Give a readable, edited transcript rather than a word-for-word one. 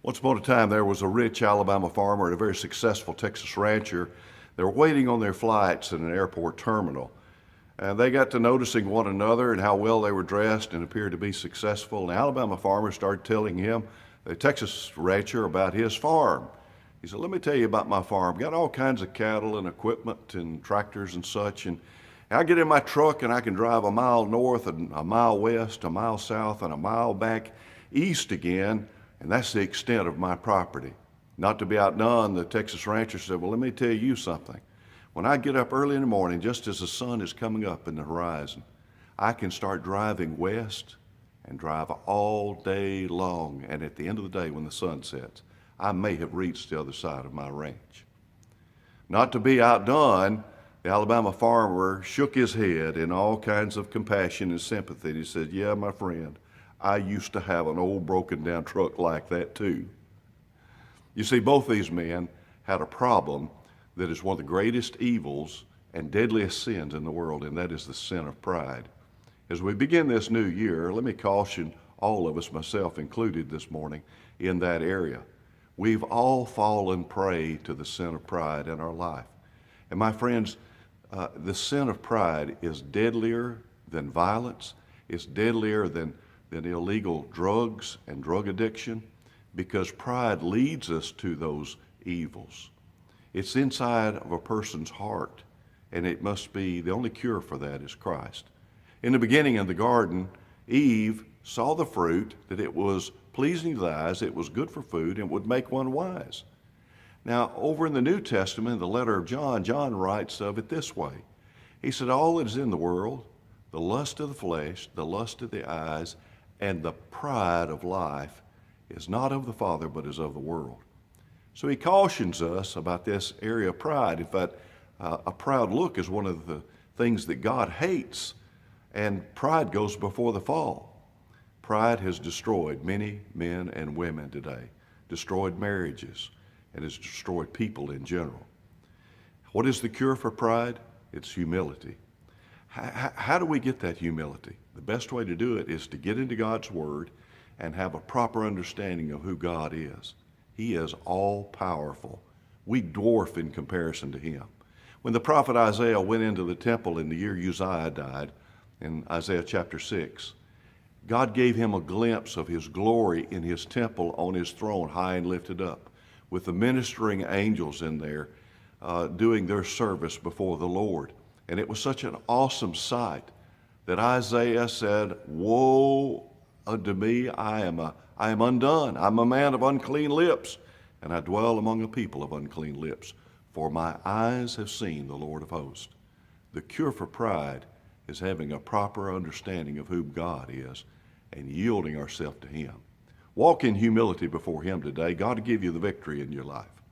Once upon a time, there was a rich Alabama farmer and a very successful Texas rancher. They were waiting on their flights in an airport terminal. And they got to noticing one another and how well they were dressed and appeared to be successful. And the Alabama farmer started telling him, the Texas rancher, about his farm. He said, "Let me tell you about my farm. Got all kinds of cattle and equipment and tractors and such. And I get in my truck and I can drive a mile north and a mile west, a mile south, and a mile back east again. And that's the extent of my property." Not to be outdone, the Texas rancher said, "Well, let me tell you something. When I get up early in the morning, just as the sun is coming up in the horizon, I can start driving west and drive all day long. And at the end of the day, when the sun sets, I may have reached the other side of my ranch." Not to be outdone, the Alabama farmer shook his head in all kinds of compassion and sympathy. He said, "Yeah, my friend, I used to have an old broken down truck like that too." You see, both these men had a problem that is one of the greatest evils and deadliest sins in the world, and that is the sin of pride. As we begin this new year, let me caution all of us, myself included this morning, in that area. We've all fallen prey to the sin of pride in our life. And my friends, the sin of pride is deadlier than violence. It's deadlier than illegal drugs and drug addiction, because pride leads us to those evils. It's inside of a person's heart, and it must be, the only cure for that is Christ. In the beginning in the garden, Eve saw the fruit, that it was pleasing to the eyes, it was good for food, and would make one wise. Now, over in the New Testament, in the letter of John, John writes of it this way. He said, "All that is in the world, the lust of the flesh, the lust of the eyes, and the pride of life, is not of the Father, but is of the world." So he cautions us about this area of pride. In fact, a proud look is one of the things that God hates, and pride goes before the fall. Pride has destroyed many men and women today, destroyed marriages, and has destroyed people in general. What is the cure for pride? It's humility. How do we get that humility? The best way to do it is to get into God's Word and have a proper understanding of who God is. He is all-powerful. We dwarf in comparison to Him. When the prophet Isaiah went into the temple in the year Uzziah died, in Isaiah chapter 6, God gave him a glimpse of His glory in His temple on His throne, high and lifted up, with the ministering angels in there doing their service before the Lord. And it was such an awesome sight that Isaiah said, "Woe unto me, I am undone. I'm a man of unclean lips, and I dwell among a people of unclean lips. For my eyes have seen the Lord of hosts." The cure for pride is having a proper understanding of who God is and yielding ourselves to Him. Walk in humility before Him today. God will give you the victory in your life.